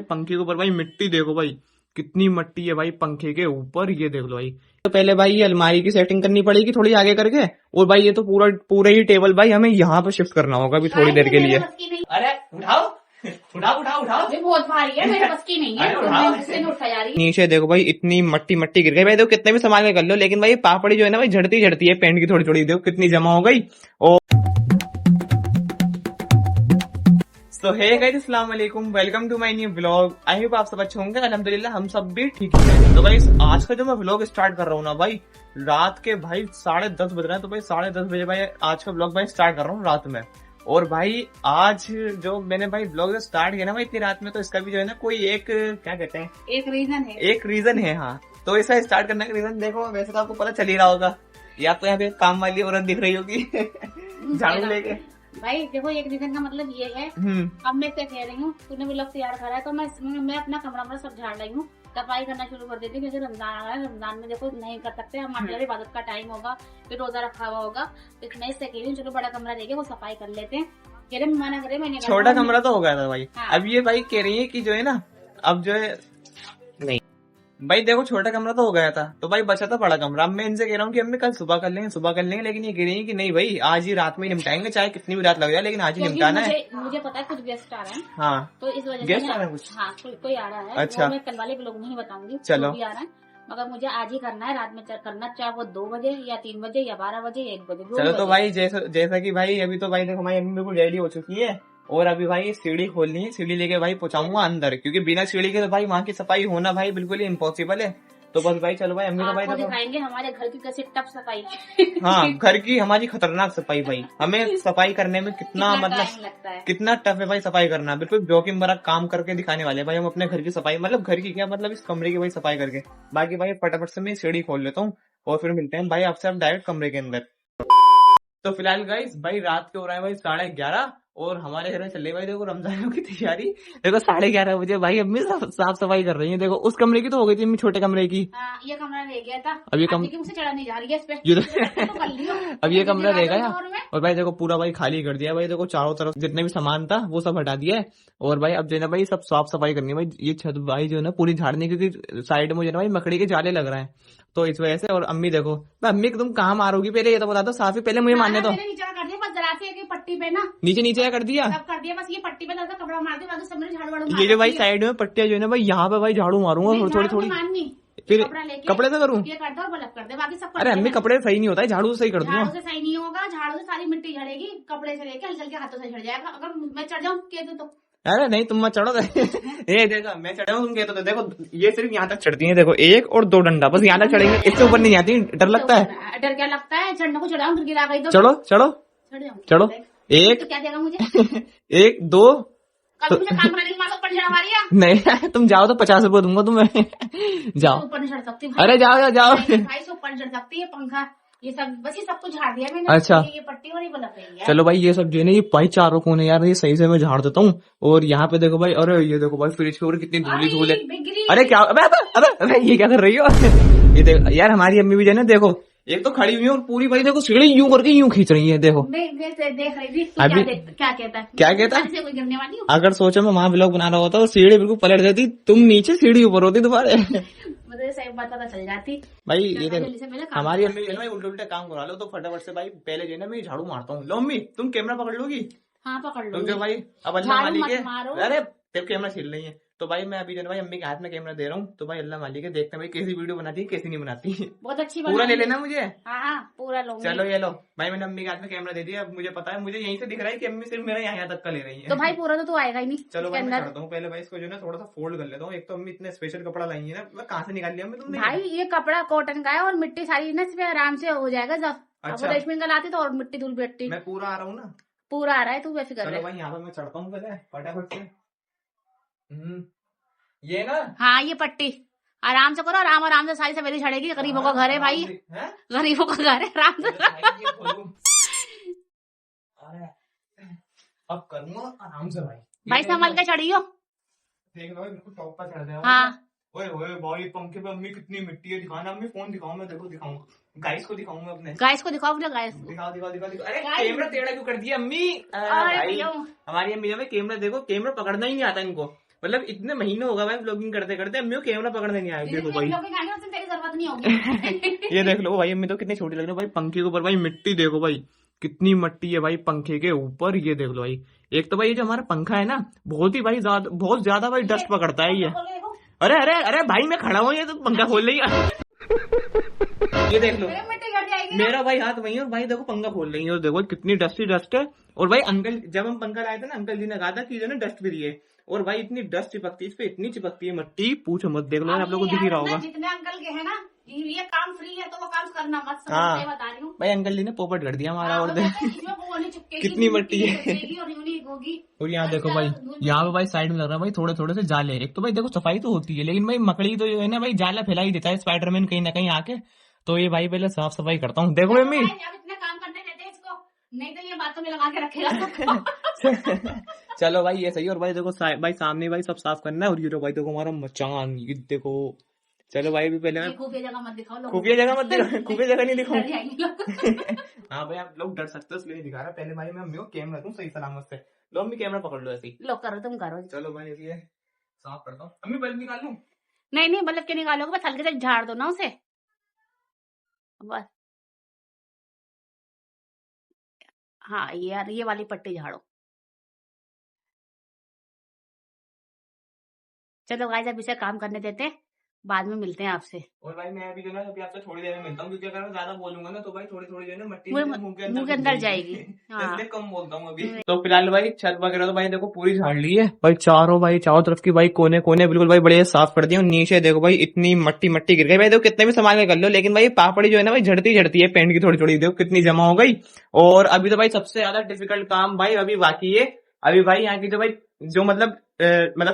पंखे के ऊपर भाई मिट्टी देखो भाई, कितनी मिट्टी है भाई पंखे के ऊपर, ये देख लो भाई। तो पहले भाई ये अलमारी की सेटिंग करनी पड़ेगी थोड़ी आगे करके, और भाई ये तो पूरा ही टेबल भाई हमें यहाँ पे शिफ्ट करना होगा अभी थोड़ी देर के लिए। अरे उठाओ उठाओ उठाओ उठाओ, बहुत भारी है, मेरे बस की नहीं है, नहीं उठा जा रही। नीचे देखो भाई इतनी मट्टी गिर गई भाई, देखो कितने भी संभाल के कर लो, लेकिन भाई पापड़ी जो है ना भाई झड़ती है पेंट की थोड़ी थोड़ी, देखो कितनी जमा हो गई। और तो हे गाइस अस्सलाम वालेकुम, welcome to my new vlog. I hope आप सब अच्छे होंगे, अल्हम्दुलिल्लाह हम सब भी ठीक है। तो गाइस आज का जो मैं व्लॉग स्टार्ट कर रहा हूँ ना भाई, रात के भाई 10:30 बज रहे हैं, तो भाई 10:30 बजे भाई आज का व्लॉग भाई स्टार्ट कर रहा हूँ रात में। और भाई आज जो मैंने भाई व्लॉग स्टार्ट किया ना भाई इतनी रात में, तो इसका भी जो है ना कोई एक क्या कहते हैं, एक रीजन है। हाँ, तो ऐसा स्टार्ट करने का रीजन देखो, वैसे तो आपको पता चल ही रहा होगा, या तो यहाँ पे काम वाली औरत दिख रही होगी झाड़ू लेके। भाई देखो एक रीजन का मतलब ये है, अब मैं क्या कह रही हूँ, तूने व्लॉग तैयार करा है तो मैं अपना कमरा सब झाड़ रही हूँ, सफाई करना शुरू कर देती हूँ, क्योंकि रमजान आ रहा है। रमजान में देखो नहीं कर सकते, हमारे इबादत का टाइम होगा, फिर रोजा रखा हुआ होगा, इसमें इससे कह रही हूँ चलो बड़ा कमरा देके वो सफाई कर लेते हैं। कह रहे मना करे, मैंने छोटा कमरा तो हो गया था भाई। हाँ। अब ये भाई कह रही है कि जो है ना, अब जो है नहीं भाई देखो छोटा कमरा तो हो गया था, तो भाई बचा था बड़ा कमरा। अब मैं इनसे कह रहा हूँ कि अम्मी कल सुबह कर लेंगे, लेकिन ये कह रही है कि नहीं भाई आज ही रात में ही निपटाएंगे, चाहे कितनी भी रात लग जाए, लेकिन आज ही निपटाना है। मुझे पता है कुछ गेस्ट आ रहे हैं, हाँ तो इस वजह से गेस्ट आ रहे हैं कुछ। हाँ कोई आ रहा है, अच्छा, मैं कल वाले लोग नहीं बताऊंगी, चलो भी आ रहा है, मगर मुझे आज ही करना है, रात में करना, चाहे वो 2 बजे या 3 बजे या 12 बजे या 1 बजे। चलो तो भाई जैसा कि भाई अभी तो भाई देखो हमारी अम्मी बिल्कुल रेडी हो चुकी है, और अभी भाई सीढ़ी खोलनी है, सीढ़ी लेके भाई पहुंचाऊंगा अंदर, क्योंकि बिना सीढ़ी के तो भाई वहाँ की सफाई होना भाई बिल्कुल ही इम्पॉसिबल है। तो बस भाई चलो भाई अम्मी को भाई दिखाएंगे हमारे घर की कैसे टफ सफाई हाँ घर की हमारी खतरनाक सफाई भाई, हमें सफाई करने में कितना मतलब कितना टफ है भाई सफाई करना, बिल्कुल जोखिम भरा काम करके दिखाने वाले भाई हम अपने घर की सफाई, मतलब घर की क्या मतलब इस कमरे की भाई सफाई करके। बाकी भाई फटाफट से मैं सीढ़ी खोल लेता हूँ और फिर मिलते हैं भाई आपसे आप डायरेक्ट कमरे के अंदर। तो फिलहाल गाइस भाई रात के हो रहा है भाई 11:30, और हमारे घर में चल रही भाई देखो रमजान की तैयारी। देखो 11:30 बजे भाई अम्मी साफ सफाई कर रही है। देखो उस कमरे की तो हो गई थी अम्मी, छोटे कमरे की। ये कमरा रह गया था, अब ये मुझसे चढ़ा नहीं जा रही है इस पे। अब ये कमरा रह गया, और भाई देखो पूरा भाई खाली कर दिया भाई, देखो चारों तरफ जितने भी सामान था वो सब हटा दिया है। और भाई अब जो है ना भाई सब साफ सफाई करनी है भाई, ये छत भाई जो है ना पूरी झाड़नी, क्योंकि साइड में जो है ना भाई मकड़ी के जाले लग रहे हैं, तो इस वजह से। और अम्मी देखो, अम्मी तुम कहाँ मारोगी, पहले ये तो बता दो साफ ही, पहले मुझे मानने दो। पट्टी पे ना नीचे कर दिया, सब कर दिया, बस ये पट्टी पे कपड़ा मार दिया, बाकी सब मेरे झाड़ू। ये जो भाई साइड में पट्टियां जो है ना भाई यहाँ पे भाई झाड़ू मारूंगा थोड़ी, फिर कपड़े से करूँ, ये कर दो और बल्ब कर दे, बाकी सब। अरे अम्मी कपड़े सही नहीं होता है, झाड़ू सही कर दूंगा। झाड़ू से सही नहीं होगा, झाड़ू से सारी मिट्टी झड़ेगी, कपड़े से लेके हल्के हाथों से झड़ जाएगा, अगर मैं चढ़ जाऊँ कह तो। अरे नहीं तुम मत चढ़ो ये देखो मैं चढ़ा हूँ, तुम कहते हो देखो ये सिर्फ यहाँ तक चढ़ती है, देखो 1 और 2 डंडा बस यहाँ तक चढ़ेंगे, इससे ऊपर नहीं आती, डर लगता है। डर क्या लगता है, चढ़ने को चढ़ाऊं फिर गिरा गई तो। चढ़ो 1 तो क्या देगा मुझे 1 2 कल मुझे काम करने के बाद ऊपर चढ़ा मारिया। नहीं तुम जाओ तो 50 रुपए दूंगा तुम्हें जाओ ऊपर नहीं चढ़ सकती। अरे जाओ भाई से ऊपर चढ़ सकती है, पंखा ये सब, बस ये सब कुछ झाड़ दिया मैंने। अच्छा ये पट्टी और ये बल्ब है। चलो भाई ये सब जो है ना ये भाई चारों कोने यार ये सही से मैं झाड़ देता हूँ। और यहाँ पे देखो भाई, अरे ये देखो भाई फ्रिज के ऊपर कितनी धूल है। अरे क्या अबे ये क्या कर रही हो ये देखो यार हमारी अम्मी भी जो है ना देखो, एक तो खड़ी हुई है और पूरी भाई देखो सीढ़ी यूं करके यूं खींच रही है। देखो देख रही थी अभी क्या कहता है, क्या कहता है, कोई गिरने वाली हो। अगर सोचो मैं वहां ब्लॉग बना रहा होता और सीढ़ी बिल्कुल पलट देती, तुम नीचे सीढ़ी ऊपर होती दोबारा मुझे सही बात पता चल जाती भाई। ये देखो हमारी अम्मी जो है उल्टे उल्टे काम करा लो, तो फटाफट से भाई पहले जो है ना मैं झाड़ू मारता हूँ। लो अम्मी तुम कैमरा पकड़ लोगी? हाँ पकड़ लो क्योंकि भाई अब अल्लाह मालिक है, अरे तेरे कैमरा छिल रही है, तो भाई मैं अभी जो है भाई अम्मी के हाथ में कैमरा दे रहा हूँ, तो भाई अल्लाह मालिक है, देखते हैं भाई कैसी वीडियो बनाती है कैसी नहीं बनाती। बहुत अच्छी पूरा ले लेना मुझे। हाँ पूरा लो। चलो ये लो भाई, मैंने अम्मी के हाथ में कैमरा दे दिया। अब मुझे पता है, मुझे यहीं से दिख रहा है कि अम्मी सिर्फ मेरा यहाँ तक का ले रही है, तो भाई पूरा तो आएगा ही नहीं। चलो भाई मैं करता हूँ पहले भाई इसको जो है थोड़ा सा फोल्ड कर लेता हूँ। एक तो अम्मी इतने स्पेशल कपड़ा लाई है ना, मैं कहाँ से निकाल लिया तुमने? भाई ये कपड़ा कॉटन का है और मिट्टी सारी ना इसमें आराम से हो जाएगा। जब अच्छा रेशमी का लाती तो और मिट्टी धूल बैठती। मैं पूरा आ रहा हूँ ना, पूरा आ रहा है, तू वैसे कर। चलो भाई यहाँ पे मैं चढ़ता हूँ पहले फटाफट से। ये ना, हाँ ये पट्टी आराम से करो, आराम से सारी सवेरी झड़ेगी। गरीबों का घर है भाई, गरीबों का घर है, आराम से। अब करूंगा आराम से भाई संभल के चढ़ियो, देख लो बिल्कुल टॉप पर चढ़ जाएगा। हाँ ओए ओए भाई पंखे पे अम्मी कितनी मिट्टी है, दिखाना अम्मी, फोन दिखाऊं मैं, देखो दिखाऊंगा गाइस को दिखाऊंगा अपने, गाइस को दिखाओ अपने गाइस। दिखाओ। अरे कैमरा टेढ़ा क्यों कर दिया अम्मी? भाई हमारी अम्मी जो है कैमरा देखो, कैमरा पकड़ना ही नहीं आता इनको, मतलब इतने महीने होगा भाई ब्लॉगिंग करते करते, अम्मी को कैमरा पकड़ने नहीं आया। देखो भाई तेरी जरूरत नहीं होगी। ये देख लो भाई, अम्मी तो कितनी छोटी लग रही है भाई। पंखे के ऊपर भाई मिट्टी देखो भाई, कितनी मिट्टी है भाई पंखे के ऊपर। ये देख लो भाई, एक तो भाई ये जो हमारा पंखा है ना, बहुत ही भाई बहुत ज्यादा भाई डस्ट पकड़ता है ये। अरे अरे अरे भाई मैं खड़ा हूँ, ये तो पंखा खोल रही है। ये देख लो मेरा भाई हाथ वही है, और भाई देखो पंखा खोल रही है, और देखो कितनी डस्टी डस्ट है। और भाई अंकल, जब हम पंखा लाए थे ना, अंकल जी ने कहा था कि जो ना डस्ट फ्री है, और भाई इतनी डस्ट चिपकती है इस पे, इतनी चिपकती है मिट्टी, पूछो मत। देख लो आप लोगों को दिख ही रहा होगा। जितने अंकल के है ना, ये काम फ्री है तो वो काम करना मत। हाँ बता रही हूँ भाई, अंकल जी ने पोपट कर दिया हमारा। और कितनी मिट्टी है। और यहाँ देखो भाई, यहाँ पे भाई साइड में लग रहा है भाई थोड़े थोड़े से जाले। एक तो भाई देखो सफाई तो होती है, लेकिन भाई मकड़ी तो जो है ना भाई जाला फैला ही देता है स्पाइडरमैन कहीं ना कहीं आके। तो ये भाई पहले साफ सफाई करता हूँ। देखो मम्मी इतना काम करने देते इसको, नहीं तो ये बातों में लगा के रखेगा। चलो भाई ये सही। और भाई देखो भाई सामने भाई सब साफ करना है। और ये भाई देखो हमारा मचान, ये देखो। चलो भाई भी पहले खुफिया जगह मत दिखाओ, खुफिया जगह मत दिखाओ, खुफिया जगह नहीं दिखाओ। हाँ भाई आप लोग डर सकते हो इसलिए नहीं दिखा रहा। पहले भाई मैं अम्मी को कैमरा दूं सही सलामत से। लो अम्मी कैमरा पकड़ लो ऐसे ही। लो करो, तुम करो। चलो भाई ये साफ करता हूँ। अम्मी बल्ब निकाल लूं? नहीं नहीं, बल्ब के निकालोगे, बस हल्के से झाड़ दो ना उसे बस। हाँ यार, ये वाली पट्टी झाड़ो। चलो गाइस, अब इसे काम करने देते हैं, बाद में मिलते हैं आपसे। और भाई मैं अभी जो ना अभी आपसे थोड़ी देर में मिलता हूँ, क्योंकि अगर मैं ज्यादा बोलूंगा ना तो भाई थोड़ी थोड़ी देर में मिट्टी मुंह के अंदर जाएगी। हाँ। इसलिए कम बोलता हूँ अभी। तो फिलहाल भाई छत वगैरह तो भाई देखो पूरी झाड़ ली है भाई, चारों तरफ की भाई कोने कोने बिल्कुल भाई बढ़िया साफ कर दिए। और नीचे देखो भाई इतनी मट्टी गिर गई भाई। देखो कितने भी संभाल के कर लो, लेकिन भाई पापड़ी जो है ना भाई झड़ती है पेंट की थोड़ी थोड़ी, देखो कितनी जमा हो गई। और अभी तो भाई सबसे ज्यादा डिफिकल्ट काम भाई अभी बाकी है। अभी भाई यहाँ की जो भाई जो मतलब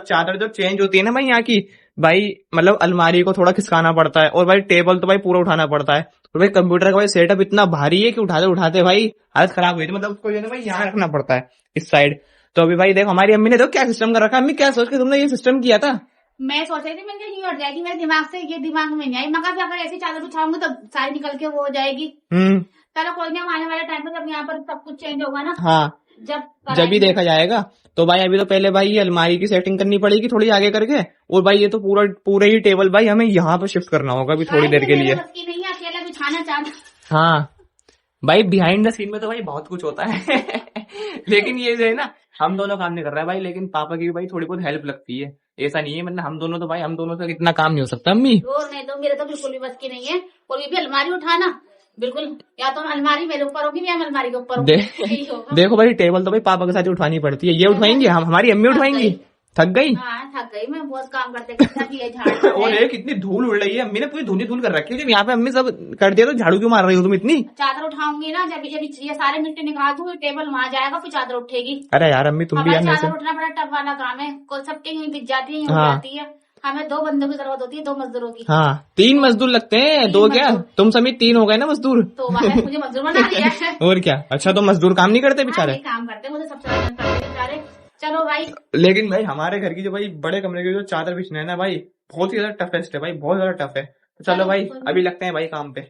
चादर जो चेंज होती है ना भाई यहाँ की, भाई मतलब अलमारी को थोड़ा खिसकाना पड़ता है। और भाई टेबल तो भाई पूरा उठाना पड़ता है। और भाई कंप्यूटर का भाई सेटअप इतना भारी है कि उठाते उठाते भाई हालत खराब हुई थी। मतलब उसको जो है भाई यहाँ रखना पड़ता है इस साइड। तो अभी भाई देखो हमारी अम्मी ने देखो क्या सिस्टम कर रखा है। अम्मी क्या सोच के तुमने ये सिस्टम किया था? मैं सोच रही थी मैंने ये हट जाएगी मेरे दिमाग से, ये दिमाग में नहीं आई। मगर अगर ऐसी चादर उठाऊंगी तो सारी निकल के वो हो जाएगी। चलो कोई नहीं, आने वाले टाइम पर जब यहाँ पर सब कुछ चेंज होगा ना, हाँ जब भी देखा जाएगा। तो भाई अभी तो पहले भाई ये अलमारी की सेटिंग करनी पड़ेगी थोड़ी आगे करके। और भाई ये तो पूरा ही टेबल भाई हमें यहाँ पे शिफ्ट करना होगा अभी थोड़ी देर के लिए। नहीं अकेला बिछाना चाहता। हाँ भाई बिहाइंड द सीन में तो भाई बहुत कुछ होता है। लेकिन ये जो है ना, हम दोनों काम नहीं कर रहे हैं भाई, लेकिन पापा की भी भाई थोड़ी बहुत हेल्प लगती है। ऐसा नहीं है मतलब हम दोनों तो भाई हम दोनों से इतना काम नहीं हो सकता। अम्मी नहीं तो मेरे तो बिल्कुल भी बस की नहीं है। और ये भी अलमारी उठाना बिल्कुल, या तो अलमारी मेरे ऊपर होगी या अलमारी के ऊपर देखो भाई टेबल तो भाई पापा के साथ ही उठानी पड़ती है। ये उठाएंगे हम, हमारी अम्मी उठाएंगी। थक गई? हाँ थक गई, मैं बहुत काम करते। और एक इतनी धूल उड़ रही है, अम्मी ने पूरी धूल कर रखी है। जब यहाँ पे अम्मी सब कर दिया तो झाड़ू क्यों मार रही हो तुम इतनी? चादर उठाऊंगी ना, जब ये सारे मिट्टी निकाल दूंगी, टेबल वहाँ जाएगा, फिर चादर उठेगी। अरे यार अम्मी तुम भी चादर उठना बड़ा टफ वाला काम है, सब बिक जाती है। हमें 2 बंदों की जरूरत होती है, 2 मजदूरों की। हाँ 3 मजदूर लगते हैं, 2 क्या तुम समेत 3 हो गए ना मजदूर। तो मुझे मजदूर बना दिया। और क्या? अच्छा तो मजदूर काम नहीं करते बेचारे? काम करते, मुझे सबसे ज्यादा बेचारे। चलो भाई, लेकिन भाई हमारे घर की जो भाई बड़े कमरे की जो चादर बिछना है ना भाई, बहुत ही ज्यादा टफेस्ट है भाई, बहुत ज्यादा टफ है। तो चलो भाई अभी लगते हैं भाई काम पे।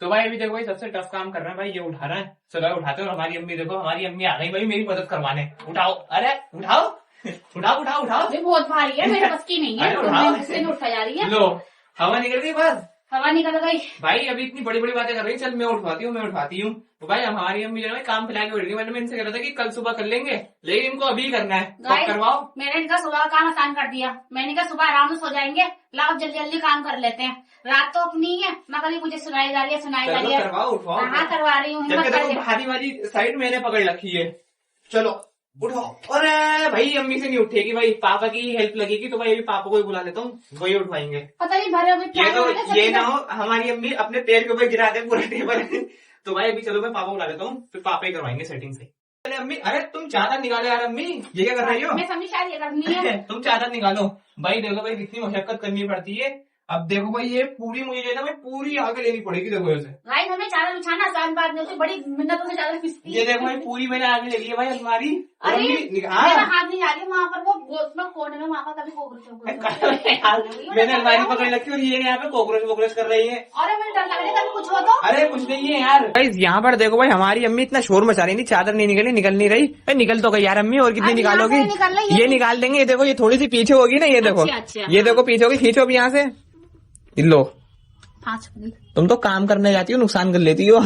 तो भाई अभी देखो भाई सबसे टफ काम कर रहा है भाई, ये उठा रहा है। चलो उठाते हो। हमारी अम्मी देखो, हमारी अम्मी आ गई भाई मेरी मदद करवाने। उठाओ, अरे उठाओ उठाओ उठाओ उठाओ। बहुत भारी है, मेरे बस की नहीं है। उठा जा रही है। लो हवा निकल गई, बस हवा निकल गई भाई। अभी इतनी बड़ी बड़ी बातें कर रही है, चल मैं उठवाती हूँ। तो भाई हमारी अम्मी जो है काम फैला के बैठ गई। मैंने इनसे कह रहा था कि कल सुबह कर लेंगे, लेकिन इनको अभी करना है। करवाओ। मैंने इनका सुबह का काम आसान कर दिया। मैंने कहा सुबह आराम से सो जाएंगे, लाओ जल्दी जल्दी काम कर लेते हैं। रात तो अपनी है, मगर ये मुझे सुनाई जा रही है। करवाओ उठवाओ। हाँ करवा रही हूँ। भारी वाली साइड मैंने पकड़ रखी है। चलो उठो। अरे भाई अम्मी से नहीं उठेगी भाई, पापा की हेल्प लगेगी। तो भाई अभी पापा को ही बुला लेता हूँ, वही उठवाएंगे। पता नहीं भरे ये ना हो हमारी अम्मी अपने पैर के ऊपर गिरा दे पूरा टेबल। तो भाई अभी चलो मैं पापा को बुला लेता हूँ, फिर पापा ही करवाएंगे सेटिंग से। अरे अम्मी, अरे तुम चादर निकालो यार। अम्मी ये क्या कर रही हो? मैं समझी शायद ये करनी है। तुम चादर निकालो भाई। देखो भाई कितनी मशक्कत करनी पड़ती है। अब देखो भाई ये पूरी मुझे जो है ना भाई पूरी आगे लेनी पड़ेगी। देखो ऐसे भाई हमें चादर बिछाना आसान बात नहीं होती, बड़ी मिन्नतों से चादर खींचती है। ये देखो भाई पूरी मैंने आगे ले ली है भाई अलमारी। और अरे अम्मी मेरा हाँ हाथ नहीं जा रही वहाँ पर, वो उसमें कोने में वहाँ पर कभी कोकरोच मैंने अलमारी पकड़ रखी और ये यहाँ पे कोकरोच कर रही है। अरे मुझे डर लग रहा है कभी कुछ हो तो। अरे कुछ नहीं है यार। भाई यहाँ पर देखो भाई, हमारी अम्मी इतना शोर मचा रही थी, चादर नहीं निकल नहीं रही। निकल तो गई यार अम्मी, और कितनी अरे यहाँ निकालोगी? से निकाल लो, ये निकाल देंगे। ये देखो ये थोड़ी सी पीछे होगी ना, ये देखो अच्छा, ये देखो पीछे होगी, खींचो भी यहाँ से। लो 5 मिनट। तुम तो काम करने जाती हो, नुकसान कर लेती हो।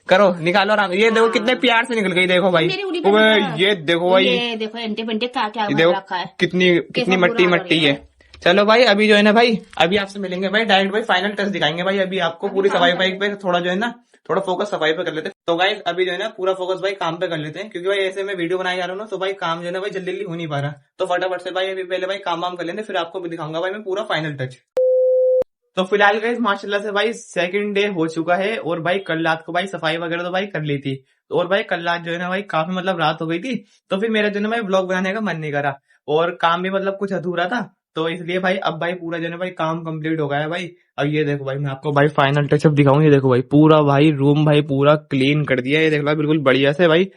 करो निकालो आराम। ये देखो कितने प्यार से निकल गई, देखो भाई। मेरी उंगली पे ओए, निकला। ये देखो भाई, ये देखो एंटे पेंटे क्या क्या ये भर देखो रखा है। कितनी कितनी बुरा मट्टी हाल हो मट्टी रही है। चलो भाई अभी जो है ना भाई, अभी आपसे मिलेंगे भाई डायरेक्ट भाई, फाइनल टच दिखाएंगे भाई। अभी आपको पूरी सफाई पे थोड़ा जो है ना, थोड़ा फोकस सफाई पे कर लेते हैं। तो गाइस अभी जो है ना पूरा फोकस भाई काम पे कर लेते हैं, क्योंकि भाई ऐसे में वीडियो बनाए जा रहा हूँ ना, तो भाई काम जो है ना भाई जल्दी जल्दी हो नहीं पा रहा। तो फटाफट से भाई अभी पहले भाई काम वाम कर लेते, फिर आपको भी दिखाऊंगा भाई मैं पूरा फाइनल टच। तो फिलहाल गाइस माशाल्लाह से भाई सेकंड डे हो चुका है, और भाई कल रात को भाई सफाई वगैरह तो भाई कर ली थी। और भाई कल रात जो है ना भाई काफी मतलब रात हो गई थी, तो फिर मेरा जो है ना भाई व्लॉग बनाने का मन नहीं करा, और काम भी मतलब कुछ अधूरा था। तो इसलिए भाई अब भाई पूरा जो है ना भाई काम कंप्लीट हो गया है भाई। अब ये देखो भाई, मैं आपको भाई फाइनल टचअप दिखाऊं। ये देखो भाई पूरा भाई रूम भाई पूरा क्लीन कर दिया है, ये देख लो बिल्कुल बढ़िया से भाई।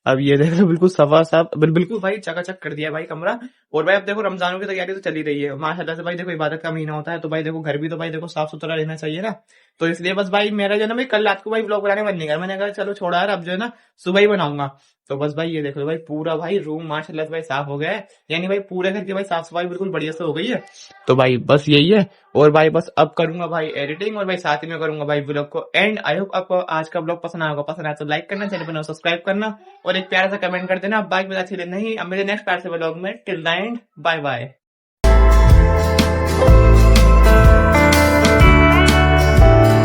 अब ये देख लो बिल्कुल सफा साफ, बिल्कुल भाई चकाचक कर दिया है भाई कमरा। और भाई अब देखो रमजानों की तैयारी तो चली रही है माशाल्लाह से भाई। देखो इबादत का महीना होता है, तो भाई देखो घर भी तो भाई देखो साफ सुथरा रहना चाहिए ना। तो इसलिए बस भाई मेरा जो है ना भाई कल रात को भाई ब्लॉग बनाने मन नहीं कर, मैंने कहा चलो छोड़ा यार, अब जो है ना सुबह ही बनाऊंगा। तो बस भाई ये देख लो भाई पूरा भाई रूम माशाल्लाह से भाई साफ हो गया है, यानी भाई पूरे घर की भाई साफ सफाई बिल्कुल बढ़िया से हो गई है। तो भाई बस यही है, और भाई बस अब करूंगा भाई एडिटिंग, और भाई साथ ही में करूंगा भाई ब्लॉग को एंड। आई होप आपको आज का ब्लॉग पसंद आएगा, पसंद आया तो लाइक करना, चैनल पर सब्सक्राइब करना, और एक प्यारा सा कमेंट कर देना। बाकी बात अच्छी नहीं, अब मेरे नेक्स्ट पार्ट से ब्लॉग में till the end bye bye.